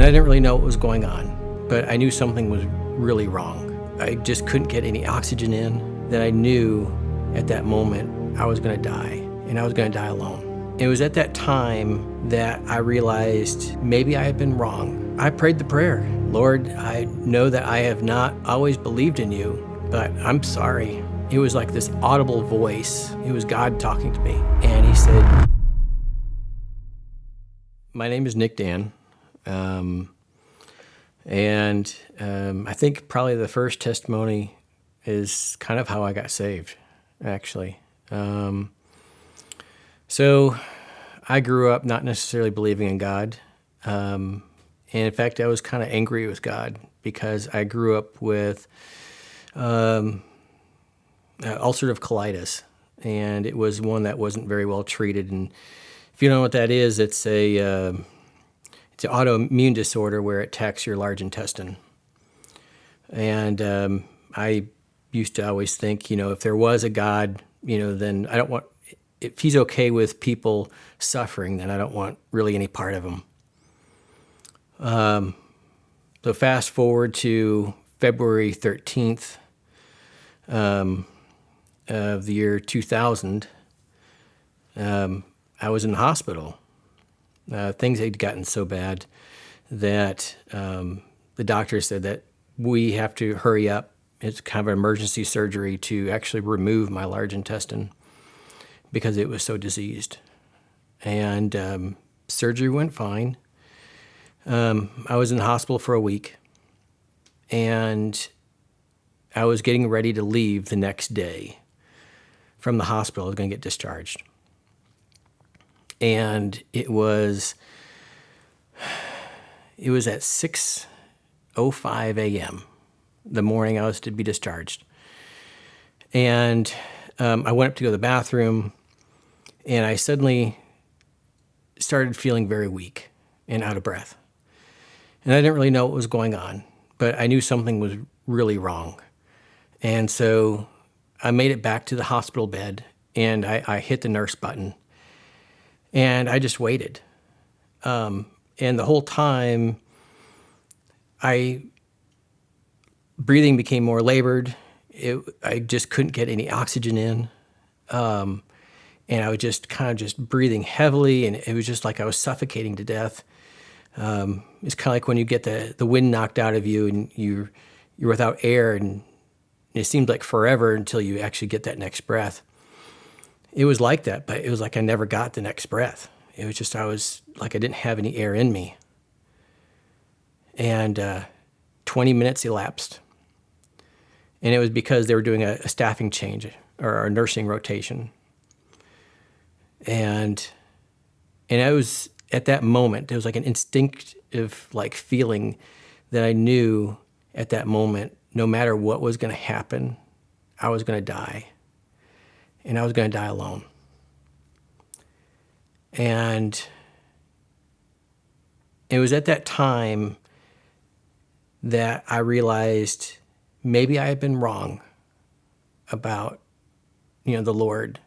And I didn't really know what was going on, but I knew something was really wrong. I just couldn't get any oxygen in. That I knew at that moment I was going to die, and I was going to die alone. It was at that time that I realized maybe I had been wrong. I prayed the prayer, Lord, I know that I have not always believed in you, but I'm sorry. It was like this audible voice. It was God talking to me, and he said, my name is Nick Daehn. I think probably the first testimony is kind of how I got saved, actually. So I grew up not necessarily believing in God. And in fact, I was kind of angry with God because I grew up with ulcerative colitis, and it was one that wasn't very well treated. And if you don't know what that is, it's an autoimmune disorder where it attacks your large intestine. And I used to always think, if there was a God, then I don't want, if he's okay with people suffering, then I don't want really any part of him. So fast forward to February 13th of the year 2000, I was in the hospital. Things had gotten so bad that the doctor said that we have to hurry up. It's kind of an emergency surgery to actually remove my large intestine because it was so diseased. And surgery went fine. I was in the hospital for a week, and I was getting ready to leave the next day from the hospital. I was going to get discharged. And it was at 6:05 a.m., the morning I was to be discharged. And I went up to go to the bathroom, and I suddenly started feeling very weak and out of breath. And I didn't really know what was going on, but I knew something was really wrong. And so I made it back to the hospital bed, and I hit the nurse button. And I just waited. And the whole time, breathing became more labored. I just couldn't get any oxygen in. And I was just kind of just breathing heavily, and it was just like I was suffocating to death. It's kind of like when you get the wind knocked out of you and you're without air, and it seemed like forever until you actually get that next breath. It was like that, but it was like I never got the next breath. It was just, I was like I didn't have any air in me. And 20 minutes elapsed. And it was because they were doing a staffing change or a nursing rotation. And it was at that moment, it was like an instinctive feeling that I knew at that moment, no matter what was going to happen, I was going to die. And I was going to die alone. And it was at that time that I realized maybe I had been wrong about, the Lord.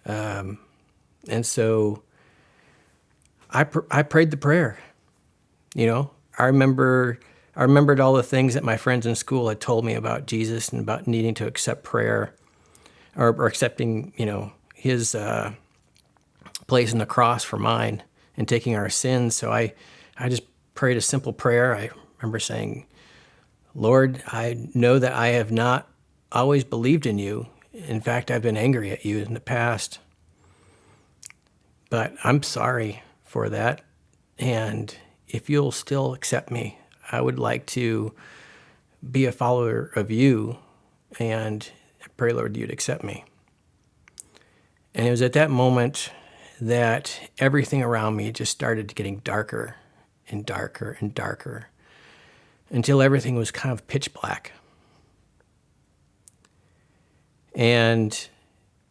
And so I prayed the prayer. I remembered all the things that my friends in school had told me about Jesus and about needing to accept prayer. Or accepting, his place on the cross for mine and taking our sins. So I just prayed a simple prayer. I remember saying, Lord, I know that I have not always believed in you. In fact, I've been angry at you in the past. But I'm sorry for that. And if you'll still accept me, I would like to be a follower of you, and I pray, Lord, you'd accept me. And it was at that moment that everything around me just started getting darker and darker and darker until everything was kind of pitch black. And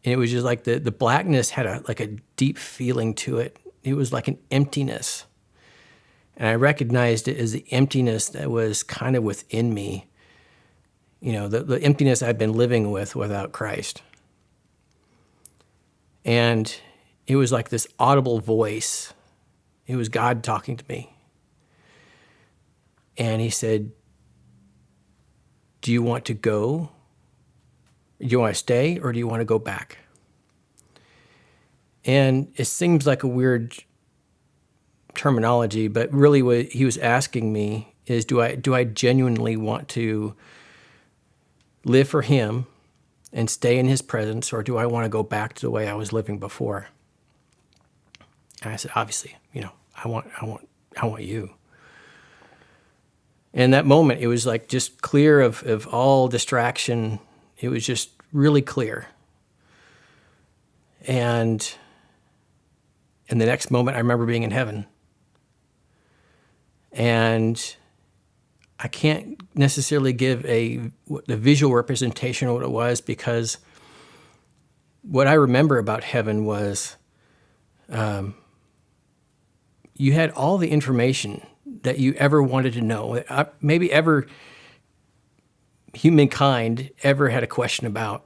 it was just like the blackness had a deep feeling to it. It was like an emptiness. And I recognized it as the emptiness that was kind of within me. The emptiness I'd been living with without Christ. And it was like this audible voice. It was God talking to me. And he said, do you want to go? Do you want to stay, or do you want to go back? And it seems like a weird terminology, but really what he was asking me is, do I genuinely want to live for him and stay in his presence, or do I want to go back to the way I was living before? And I said, obviously, I want you. And that moment, it was like just clear of all distraction. It was just really clear. And in the next moment, I remember being in heaven. And I can't necessarily give the visual representation of what it was, because what I remember about heaven was you had all the information that you ever wanted to know, maybe ever humankind ever had a question about.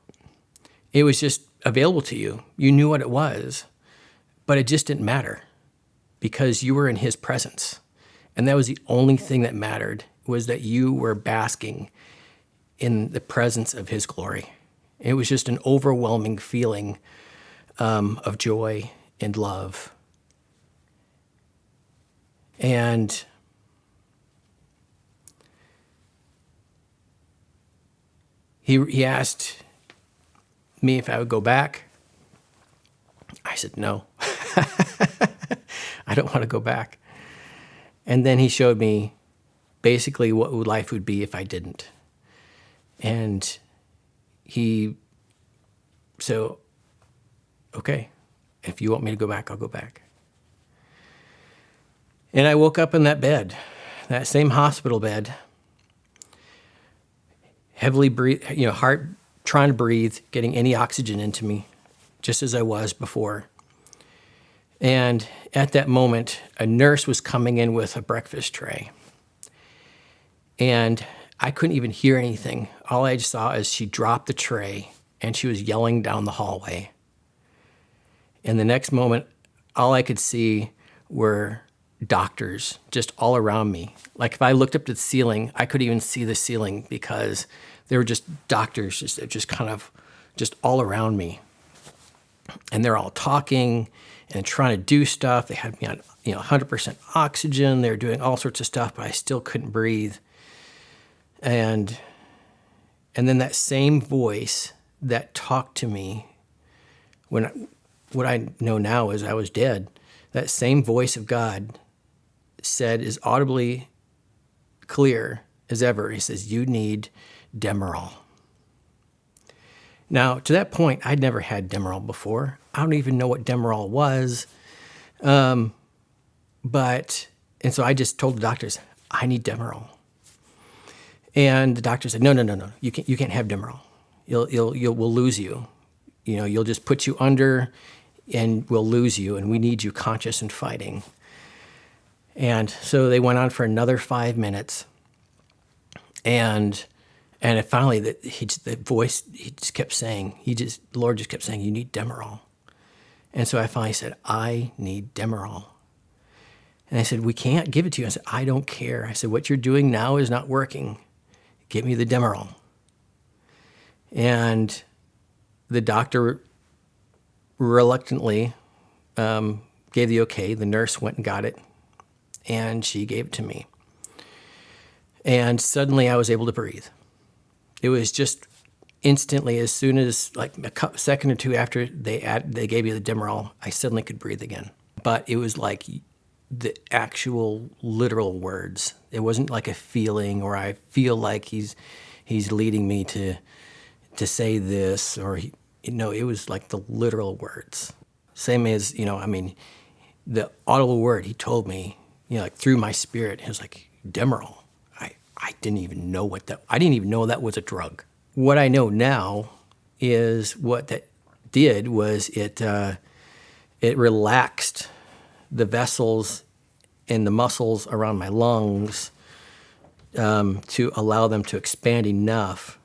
It was just available to you. You knew what it was, but it just didn't matter because you were in his presence. And that was the only thing that mattered, was that you were basking in the presence of his glory. It was just an overwhelming feeling of joy and love. And he asked me if I would go back. I said, no, I don't want to go back. And then he showed me basically what life would be if I didn't. And so, okay, if you want me to go back, I'll go back. And I woke up in that bed, that same hospital bed, heavily breathe, heart trying to breathe, getting any oxygen into me, just as I was before. And at that moment, a nurse was coming in with a breakfast tray. And I couldn't even hear anything. All I just saw is she dropped the tray and she was yelling down the hallway. And the next moment, all I could see were doctors just all around me. Like if I looked up to the ceiling, I couldn't even see the ceiling because there were just doctors just kind of just all around me. And they're all talking and trying to do stuff. They had me on 100% oxygen. They were doing all sorts of stuff, but I still couldn't breathe. And then that same voice that talked to me what I know now is I was dead, that same voice of God said as audibly clear as ever, he says, you need Demerol. Now, to that point, I'd never had Demerol before. I don't even know what Demerol was. And so I just told the doctors, I need Demerol. And the doctor said, no, you can't have Demerol. We'll lose you. You'll just put you under and we'll lose you, and we need you conscious and fighting. And so they went on for another 5 minutes. And finally, the voice, the Lord just kept saying, you need Demerol. And so I finally said, I need Demerol. And I said, we can't give it to you. I said, I don't care. I said, what you're doing now is not working. Give me the Demerol. And the doctor reluctantly gave the okay. The nurse went and got it, and she gave it to me. And suddenly I was able to breathe. It was just instantly, as soon as like a second or two after they gave you the Demerol, I suddenly could breathe again. But it was like the actual literal words. It wasn't like a feeling, or I feel like he's leading me to say this, or it was like the literal words. Same as, the audible word he told me, like through my spirit, it was like Demerol. I didn't even know I didn't even know that was a drug. What I know now is what that did was it relaxed the vessels and the muscles around my lungs to allow them to expand enough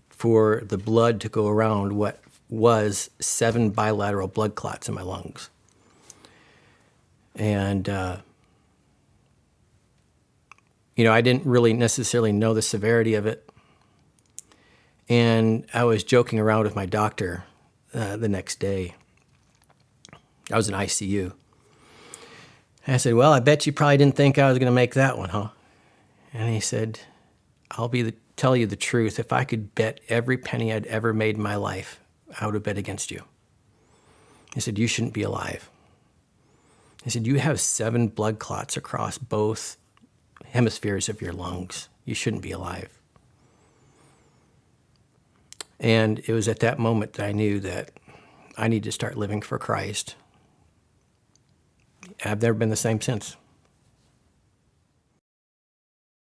for the blood to go around what was 7 bilateral blood clots in my lungs. And I didn't really necessarily know the severity of it. And I was joking around with my doctor the next day. I was in ICU. And I said, well, I bet you probably didn't think I was going to make that one, huh? And he said, tell you the truth. If I could bet every penny I'd ever made in my life, I would have bet against you. He said, you shouldn't be alive. He said, you have 7 blood clots across both hemispheres of your lungs. You shouldn't be alive. And it was at that moment that I knew that I need to start living for Christ. I've never been the same since.